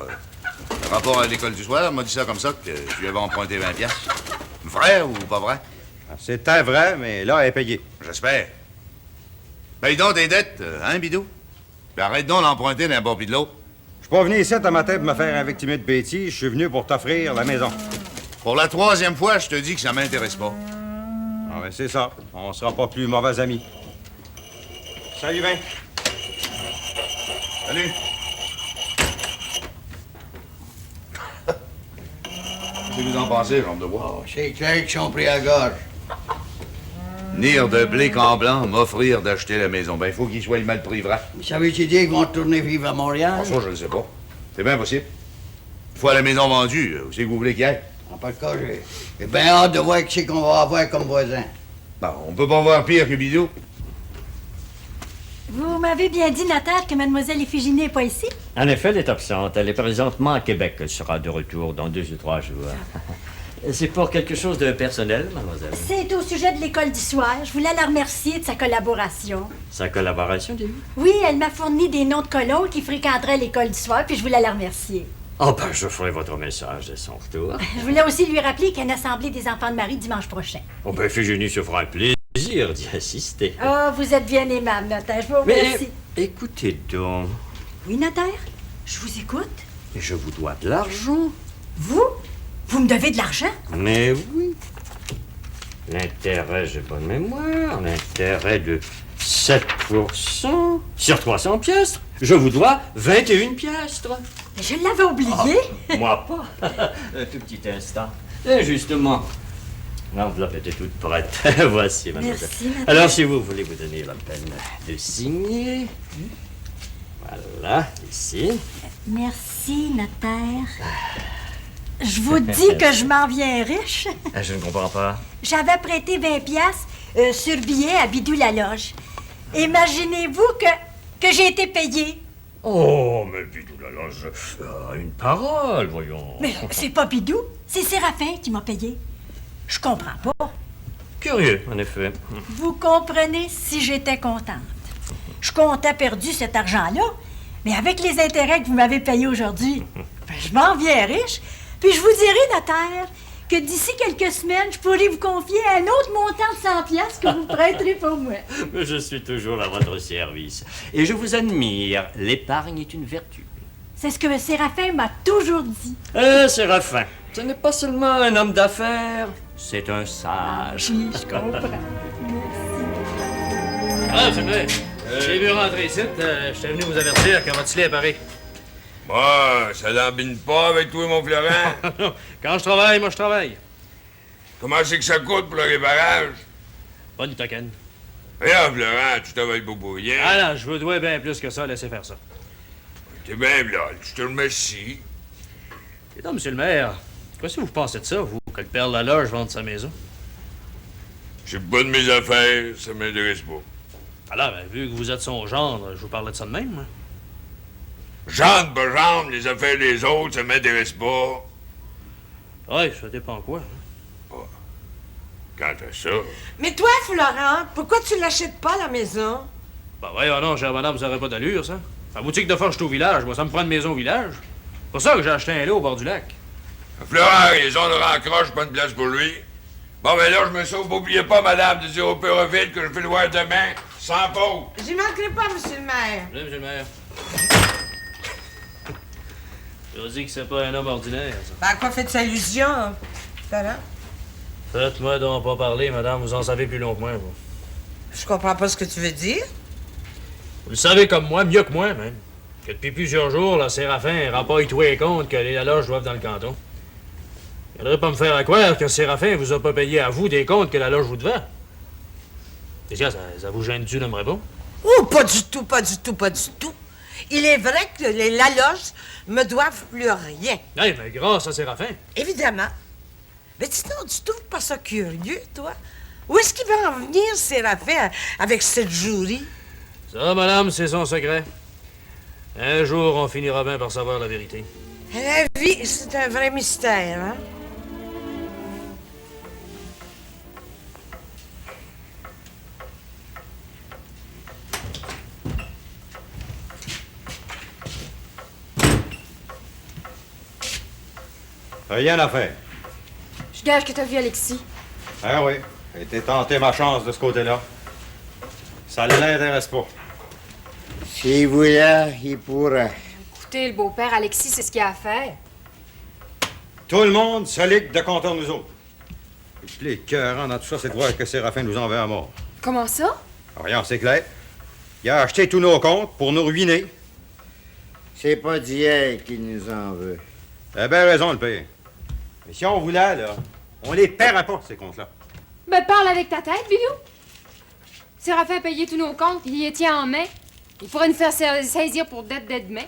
Le rapport à l'école du soir m'a dit ça comme ça, que je lui avais emprunté 20 piastres. Vrai ou pas vrai? C'était vrai, mais là, elle est payée. J'espère. Paye donc tes dettes, hein, Bidou? Puis arrête donc d'emprunter d'un bord pis de l'autre. Je suis pas venu ici à matin pour me faire invectimer de bêtises. Je suis venu pour t'offrir la maison. Pour la 3e fois, je te dis que ça m'intéresse pas. Ah ben c'est ça. On sera pas plus mauvais amis. Salut, Ben. Salut. Qu'est-ce que vous en pensez, Jean de Bois? Oh, c'est clair qu'ils sont pris à la gorge. Venir de blé en blanc, m'offrir d'acheter la maison. Ben, il faut qu'il soit le mal pris vrai. Ça veut-tu dire qu'ils vont retourner vivre à Montréal? Ah, ça, je ne sais pas. C'est bien possible. Une fois la maison vendue, où c'est que vous voulez qu'il y ait? En pas de cas, j'ai bien hâte de voir qui c'est qu'on va avoir comme voisin. Bon, on peut pas voir pire que Bidou. Vous m'avez bien dit, notaire, que Mademoiselle Iphigénie n'est pas ici? En effet, elle est absente. Elle est présentement à Québec. Elle sera de retour dans 2 ou 3 jours. C'est pour quelque chose de personnel, mademoiselle? C'est au sujet de l'école du soir. Je voulais la remercier de sa collaboration. Sa collaboration, dis-vous? Oui, elle m'a fourni des noms de colons qui fréquenteraient l'école du soir, puis je voulais la remercier. Oh, ben, je ferai votre message de son retour. Je voulais aussi lui rappeler qu'il y a une assemblée des enfants de Marie dimanche prochain. Oh, ben, Iphigénie se fera un plaisir d'y assister. Oh, vous êtes bien aimable, notaire. Je vous remercie. Mais, écoutez donc. Oui, notaire? Je vous écoute. Je vous dois de l'argent. Vous? Vous me devez de l'argent? Mais oui. L'intérêt, j'ai bonne mémoire. L'intérêt de 7% sur 300 piastres. Je vous dois 21 piastres. Mais je l'avais oublié. Oh, moi pas. Un tout petit instant. Et justement, l'enveloppe était toute prête. Voici, mademoiselle. Merci, madame. Alors, si vous voulez vous donner la peine de signer. Voilà, ici. Merci, notaire. Je vous dis que je m'en viens riche. Je ne comprends pas. J'avais prêté 20 piastres sur billet à Bidou la loge. Imaginez-vous que j'ai été payé. Oh, mais Bidou la loge a une parole, voyons. Mais c'est pas Bidou, c'est Séraphin qui m'a payé. Je comprends pas. Curieux, en effet. Vous comprenez si j'étais contente. Je comptais perdu cet argent-là, mais avec les intérêts que vous m'avez payés aujourd'hui, ben, je m'en viens riche. Puis je vous dirai, notaire, que d'ici quelques semaines, je pourrai vous confier un autre montant de 100 piastres que vous prêterez pour moi. Mais je suis toujours à votre service. Et je vous admire. L'épargne est une vertu. C'est ce que Séraphin m'a toujours dit. Séraphin, ce n'est pas seulement un homme d'affaires, c'est un sage. Oui, je comprends. Ah, c'est vrai. J'ai vu rentrer ici. J'étais venu vous avertir que votre filet est pareil. Moi, ça l'embine pas avec toi, mon Florent. Quand je travaille, moi, je travaille. Comment c'est que ça coûte pour le réparage? Pas une tokenne. Regarde, Florent, tu travailles pas pour rien. Ah non, je vous dois bien plus que ça. Laissez faire ça. T'es bien blol, je te remercie. Et donc, monsieur le maire, qu'est-ce que vous pensez de ça, vous, que le père de la loge vende sa maison? C'est pas de mes affaires, ça m'intéresse pas. Alors, ben, vu que vous êtes son gendre, je vous parlais de ça de même, moi. Gendre, pas gendre, les affaires des autres, ça m'intéresse pas. Oui, ça dépend quoi. Quant à ça... Mais toi, Florent, pourquoi tu l'achètes pas, la maison? Ben voyons non, chère madame, ça aurait pas d'allure, ça. La boutique de forge, je suis au village. Moi, ça me prend une maison au village. C'est pour ça que j'ai acheté un lot au bord du lac. Florent a raison, le raccroche, pas de place pour lui. Bon, ben là, je me sauve. N'oubliez pas, madame, de dire au Péroville que je vais le voir demain, sans faute. J'y manquerai pas, monsieur le maire. Oui, monsieur le maire. Je vous dis que c'est pas un homme ordinaire, ça. Ben, à quoi faites-tu allusion, Florent? Faites-moi donc pas parler, madame. Vous en savez plus long que moi, vous. Je comprends pas ce que tu veux dire. Vous le savez comme moi, mieux que moi, même. Que depuis plusieurs jours, la Séraphin rapporte tous les comptes que les loges doivent dans le canton. Il faudrait pas me faire à croire que Séraphin vous a pas payé à vous des comptes que la loge vous devait. Déjà, ça vous gêne-tu de me répondre? Oh, pas du tout, pas du tout, pas du tout. Il est vrai que la loge me doivent plus rien. Oui, mais grâce à Séraphin. Évidemment. Mais sinon, tu trouves pas ça curieux, toi? Où est-ce qu'il va en venir, Séraphin, avec cette jury? Ça, madame, c'est son secret. Un jour, on finira bien par savoir la vérité. La vie, c'est un vrai mystère, hein? Rien à faire. Je gage que t'as vu Alexis. Ah oui, j'ai été tenter ma chance de ce côté-là. Ça ne l'intéresse pas. S'il voulait, il pourrait. Écoutez, le beau-père Alexis, c'est ce qu'il a à faire. Tout le monde se ligue de contre nous autres. Et puis les cœurs dans tout ça, c'est de voir que Séraphin nous en veut à mort. Comment ça? Rien, c'est clair. Il a acheté tous nos comptes pour nous ruiner. C'est pas d'hier qu'il nous en veut. Il a bien raison, le père. Mais si on voulait, là, on les paierait pas, ces comptes-là. Ben, parle avec ta tête, Bidou. Séraphin a payé tous nos comptes, il les tient en main. Il pourrait nous faire saisir pour dette demain.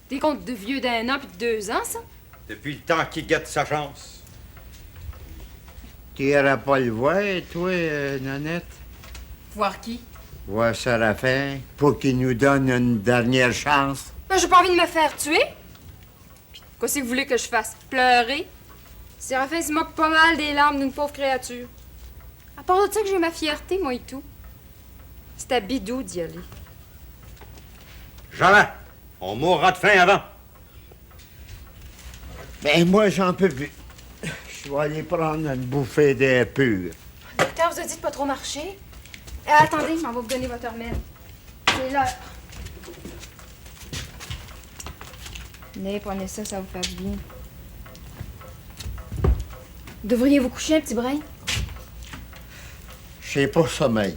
Des comptes de vieux d'1 an puis de 2 ans, ça? Depuis le temps qu'il guette sa chance. Tu iras pas le voir, toi, Nanette? Voir qui? Voir Séraphin, pour qu'il nous donne une dernière chance. Ben, j'ai pas envie de me faire tuer. Puis, qu'est-ce que vous voulez que je fasse? Pleurer? Séraphin se moque pas mal des larmes d'une pauvre créature. À part de ça que j'ai ma fierté, moi et tout. C'est à Bidou d'y aller. Jamais. On mourra de faim avant. Ben, moi, j'en peux plus. Je vais aller prendre une bouffée d'air pur. Le docteur vous a dit de pas trop marcher. Attendez, je m'en vais vous donner votre remède. C'est l'heure. Venez, prenez ça, ça vous fait du bien. Devriez vous coucher un petit brin? J'ai pas sommeil.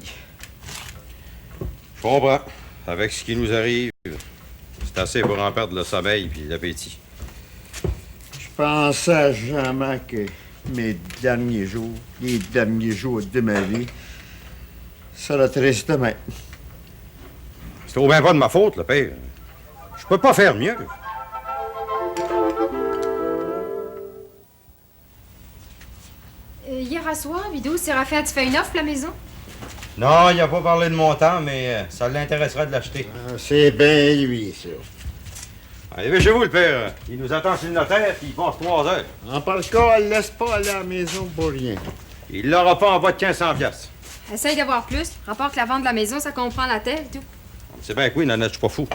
Je comprends. Avec ce qui nous arrive, c'est assez pour en perdre le sommeil puis l'appétit. Je pensais jamais que mes derniers jours, les derniers jours de ma vie, seraient tristes demain. C'est au bien pas de ma faute, le père. Je peux pas faire mieux. Hier à soir, Bidou, Séraphin a-tu fait une offre pour la maison? Non, il a pas parlé de montant, mais ça l'intéresserait de l'acheter. C'est bien lui, ça. Allez, chez vous, le père. Il nous attend sur le notaire, puis il passe 3 heures. En par cas, elle laisse pas aller à la maison pour rien. Il l'aura pas en bas de 1500 piastres. Essaye d'avoir plus. Rapporte la vente de la maison, ça comprend la terre et tout. C'est bien que oui, Nanette, je suis pas fou.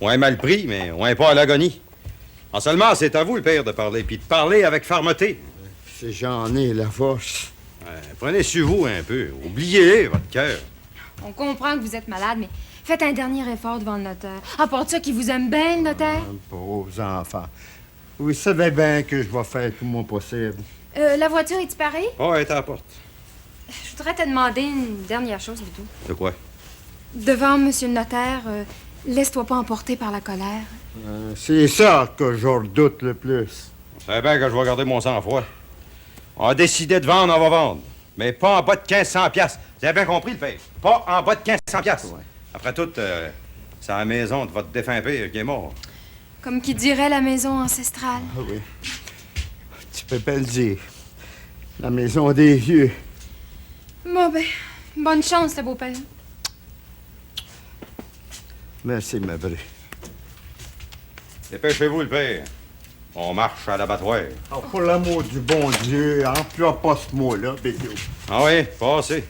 On est mal pris, mais on est pas à l'agonie. En seulement, c'est à vous, le père, de parler, puis de parler avec fermeté. Si j'en ai la force. Prenez sur vous un peu. Oubliez votre cœur. On comprend que vous êtes malade, mais faites un dernier effort devant le notaire. À part ça, qui vous aime bien, le notaire? Pauvres enfants. Vous savez bien que je vais faire tout mon possible. La voiture est parée? Oh, elle est à la porte. Je voudrais te demander une dernière chose, Bidou. De quoi? Devant monsieur le notaire, laisse-toi pas emporter par la colère. C'est ça que je redoute le plus. Vous savez bien que je vais garder mon sang-froid. On a décidé de vendre, on va vendre. Mais pas en bas de 1500 piastres. Vous avez bien compris, le père? Pas en bas de 1500 piastres. Ouais. Après tout, c'est la maison de votre défunt père qui est mort. Comme qui dirait la maison ancestrale. Ah oui. Tu peux pas le dire. La maison des vieux. Bon, ben, bonne chance, le beau-père. Merci, ma bru. Dépêchez-vous, le père. On marche à l'abattoir. Oh, pour l'amour du bon Dieu, emploie pas ce mot-là, Bidou. Ah oui, passez.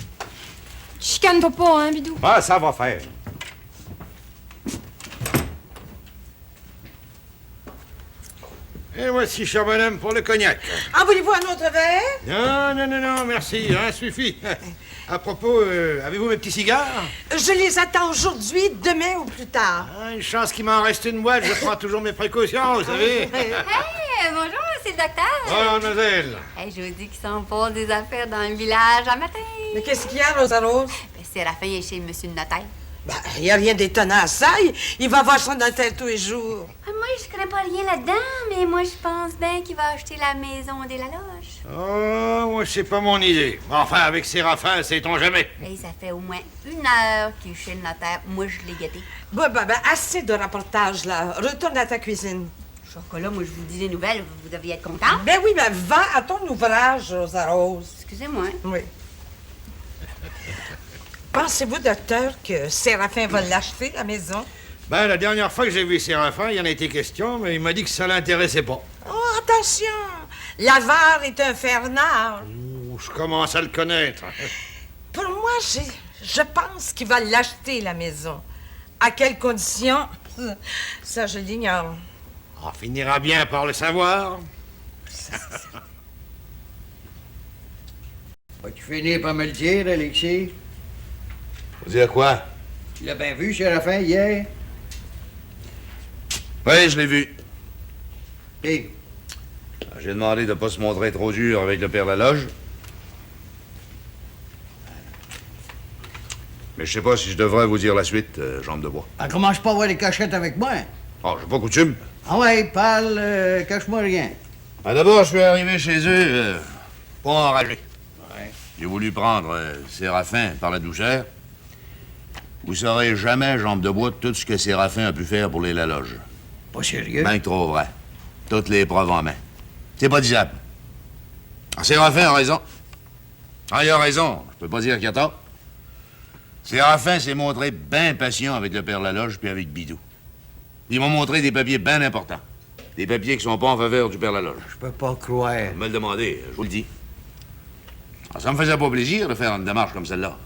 Chicane-toi pas, hein, Bidou? Ah, ça va faire. Et voici, cher bonhomme, pour le cognac. En voulez-vous un autre verre? Non, merci, hein, suffit. À propos, avez-vous mes petits cigares? Je les attends aujourd'hui, demain ou plus tard. Ah, une chance qu'il m'en reste une boîte, je prends toujours mes précautions, vous savez. Hey, bonjour, c'est le docteur. Oh, mademoiselle. Hey, je vous dis qu'ils sont pour des affaires dans le village un matin. Mais qu'est-ce qu'il y a, Rosa Rose? Ben, Séraphin est chez monsieur le notaire. Ben, il n'y a rien d'étonnant à ça. Il va voir son notaire tous les jours. Ah, moi, je connais pas rien là-dedans, mais moi, je pense bien qu'il va acheter la maison des Laloche. Oh, moi, c'est pas mon idée. Enfin, avec Séraphin, sait-on jamais. Hey, ça fait au moins 1 heure qu'il est chez le notaire. Moi, je l'ai gâté. Ben, assez de reportage, là. Retourne à ta cuisine. Chocolat, moi, je vous dis des nouvelles. Vous devriez être content. Ben oui, mais va à ton ouvrage, Rosa Rose. Excusez-moi. Oui. Pensez-vous, docteur, que Séraphin va l'acheter, la maison? Ben, la dernière fois que j'ai vu Séraphin, il y en a été question, mais il m'a dit que ça l'intéressait pas. Oh, attention! L'avare est infernal. Ouh, je commence à le connaître. Pour moi, je pense qu'il va l'acheter, la maison. À quelles conditions? Ça, je l'ignore. On finira bien par le savoir. Vas-tu finir par me le dire, Alexis? Faut dire quoi? Tu l'as bien vu, Séraphin, hier? Oui, je l'ai vu. Et? J'ai demandé de ne pas se montrer trop dur avec le père Laloge. Mais je sais pas si je devrais vous dire la suite, jambe de bois. Ah, commence pas à avoir des cachettes avec moi. Oh, j'ai pas coutume. Ah ouais, parle, cache-moi rien. Ah, d'abord, je suis arrivé chez eux, pas enragé. J'ai voulu prendre Séraphin par la douceur. Vous saurez jamais, jambe de bois, tout ce que Séraphin a pu faire pour les Laloges. Pas sérieux? Ben trop vrai. Toutes les preuves en main. C'est pas disable. Ah, Séraphin a raison. Ah, il a raison. Je peux pas dire qu'il a tort. Séraphin s'est montré bien patient avec le père Laloge puis avec Bidou. Ils m'ont montré des papiers bien importants. Des papiers qui sont pas en faveur du père Laloge. Je peux pas croire. Vous me le demandez, je vous le dis. Ah, ça me faisait pas plaisir de faire une démarche comme celle-là.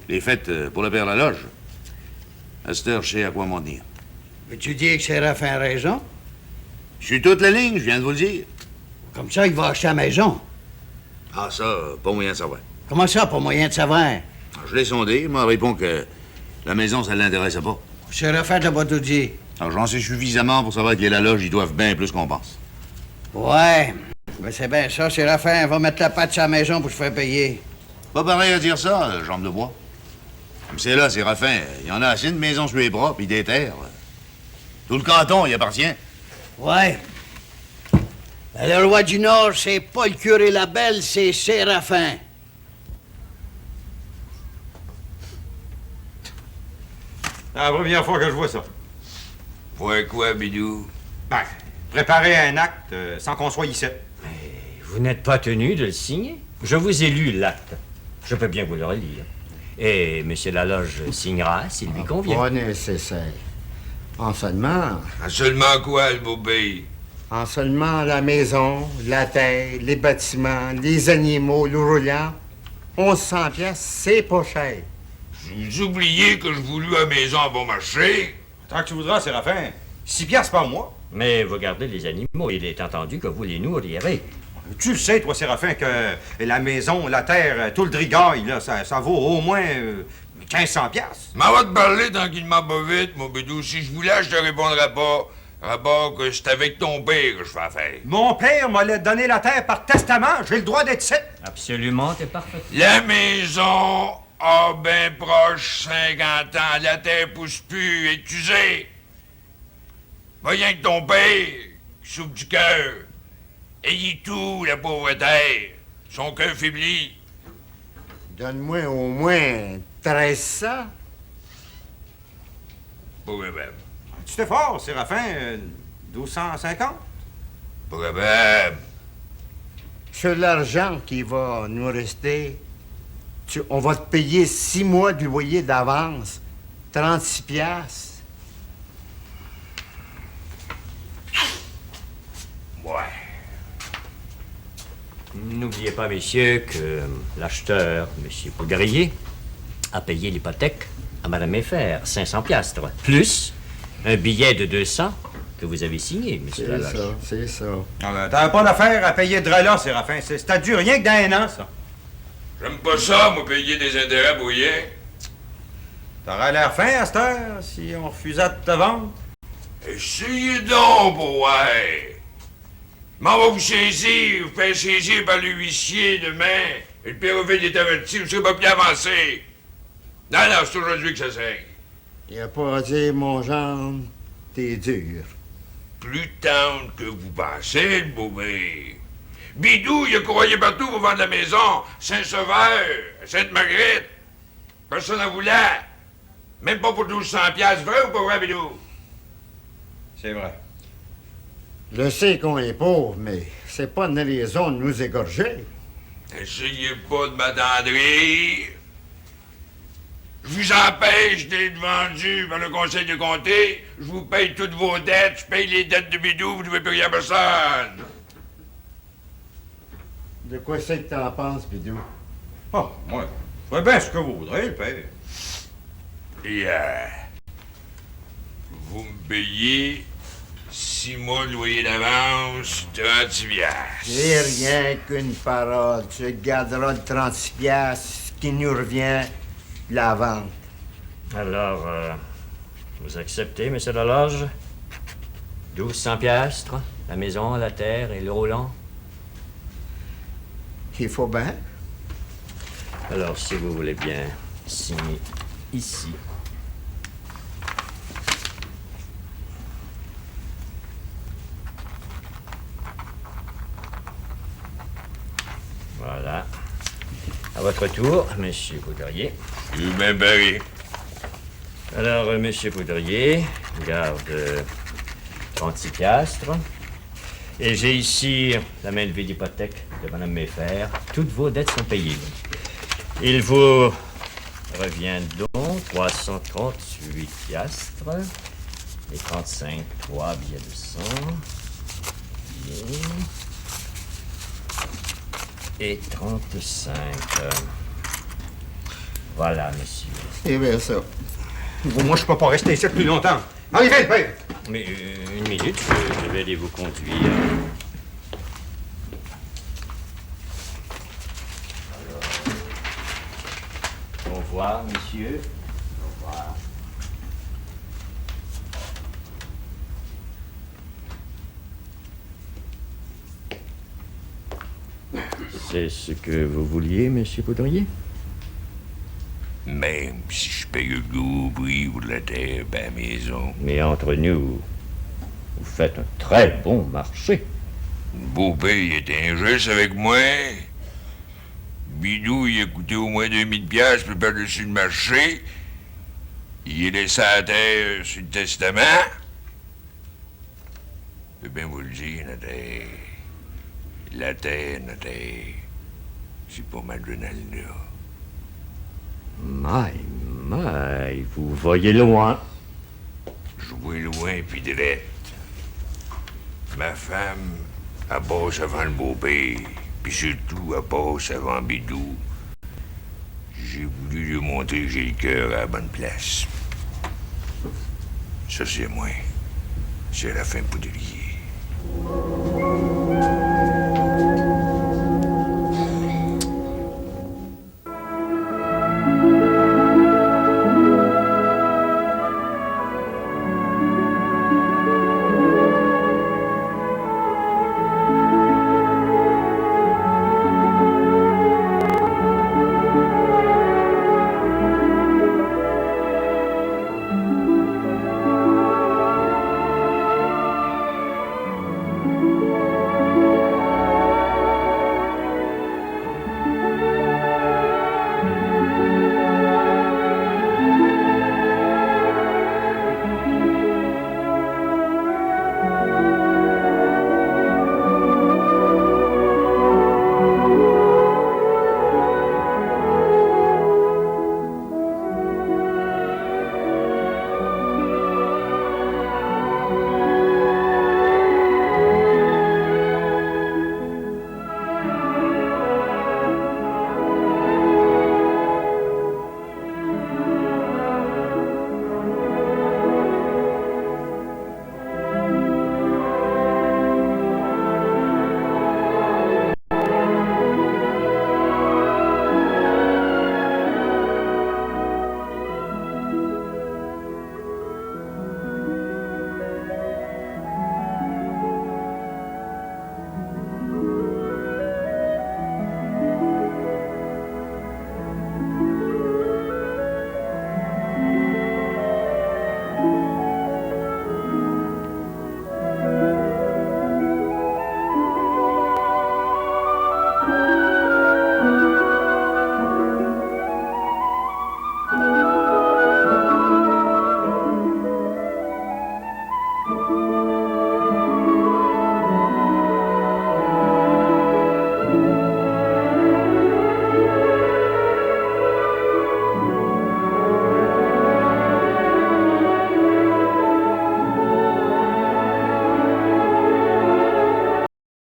Les fêtes pour le père Laloge. À cette heure, je sais à quoi m'en dire. Veux-tu dire que Séraphin a raison? Je suis toute la ligne, je viens de vous le dire. Comme ça, il va acheter la maison. Ah, ça, pas moyen de savoir. Comment ça, pas moyen de savoir? Ah, je l'ai sondé, il m'a répondu que la maison, ça l'intéressait pas. Séraphin t'a pas tout dit. Alors, j'en sais suffisamment pour savoir que les Laloges, ils doivent bien plus qu'on pense. Ouais, mais c'est bien ça, Séraphin va mettre la patte sur la maison pour se faire payer. Pas pareil à dire ça, jambe de bois. Comme c'est là, Séraphin, il y en a assez de maisons sur les bras, puis des terres. Tout le canton y appartient. Ouais. Ben, le roi du Nord, c'est pas le curé Labelle, c'est Séraphin. C'est la première fois que je vois ça. Ouais, quoi, Bidou? Ben, préparer un acte sans qu'on soit ici. Vous n'êtes pas tenu de le signer. Je vous ai lu l'acte. Je peux bien vous le relire. Et M. Laloge signera s'il lui convient. Pas nécessaire. En seulement, Ah, seulement quoi, le beau pays? en seulement la maison, la terre, les bâtiments, les animaux, le roulant, 1100 pièces, c'est pas cher. Vous oubliez que je vous loue à maison à bon marché? Tant que tu voudras, Séraphin. 6 piastres par mois. Mais vous gardez les animaux. Il est entendu que vous les nourrirez. Tu le sais, toi, Séraphin, que la maison, la terre, tout le drigaille, là, ça vaut au moins 1500 piastres. M'en va te parler tranquillement pas vite, mon Bidou. Si je voulais, je te répondrais pas. À part que c'est avec ton père que je fais affaire. Mon père m'a donné la terre par testament. J'ai le droit d'être ici. Absolument, t'es parfait. La maison a ben proche 50 ans. La terre pousse plus, est usée. Voyons que ton père, qui souffre du cœur, ayez tout, la pauvre terre. Son cœur faiblit. Donne-moi au moins 1300. Pas capable. Tu t'es fort, Séraphin. 1250. Pas capable. Sur l'argent qui va nous rester, on va te payer 6 mois de loyer d'avance, 36 piastres. Ouais. N'oubliez pas, messieurs, que l'acheteur, M. Poudrier, a payé l'hypothèque à Mme Eifer, 500 piastres, plus un billet de 200 que vous avez signé, M. C'est Laloche. ça, c'est ça. T'as pas d'affaire à payer de là, Séraphin. Ça dure rien que d'un an, ça. J'aime pas ça, moi, payer des intérêts pour rien. T'aurais l'air fin à cette heure si on refusait de te vendre. Essayez donc, pour ouais. M'en va vous saisir, vous faites saisir par le huissier demain. Et le Péroville est averti, vous serez pas bien avancé. Non, c'est aujourd'hui que ça saigne. Il a pas à dire, mon genre, t'es dur. Plus tendre que vous pensez, le bébé. Bidou, il a courroyé partout pour vendre la maison. Saint-Sauveur, Sainte-Marguerite. Personne n'en voulait. Même pas pour 1200 piastres. Vrai ou pas vrai, Bidou? C'est vrai. Je sais qu'on est pauvre, mais c'est pas une raison de nous égorger. Essayez pas de m'attendrir. Je vous empêche d'être vendu par le conseil de comté. Je vous paye toutes vos dettes. Je paye les dettes de Bidou. Vous ne devez plus rien à personne. De quoi c'est que t'en penses, Bidou? Oh, moi, je ferais bien ce que vous voudrez, le père. Et vous me payez 6 mois de loyer d'avance, 30 piastres. C'est rien qu'une parole. Tu garderas le 36 piastres, ce qui nous revient de la vente. Alors, vous acceptez, monsieur Laloge? 1200 piastres, la maison, la terre et le roulant? Il faut bien. Alors, si vous voulez bien signer ici. Voilà. À votre tour, monsieur Poudrier. Je suis bien barré. Alors, monsieur Poudrier, garde 36 piastres. Et j'ai ici la main levée d'hypothèque de Mme Méfer. Toutes vos dettes sont payées. Il vous revient donc 338 piastres et 35 3 billets de 100. Et 35. Voilà, monsieur. C'est bien ça. Moi, je peux pas rester ici plus longtemps. Arrivez, père! Mais une minute, je vais aller vous conduire. Au revoir, monsieur. Au revoir. C'est ce que vous vouliez, monsieur Poudrier? Même si je paye le gros prix pour la terre, ben la maison. Mais entre nous, vous faites un très bon marché. Beau-père, il était injuste avec moi. Bidou, il a coûté au moins 2000 piastres pour par-dessus le marché. Il a laissé la terre sur le testament. Je peux bien vous le dire, la terre. La terre, c'est pas mal de là. My, vous voyez loin. Je vois loin puis direct. Ma femme, elle passe avant le beau-père, puis surtout, elle passe avant Bidou. J'ai voulu lui montrer que j'ai le cœur à la bonne place. Ça, c'est moi. C'est la fin Poudrier.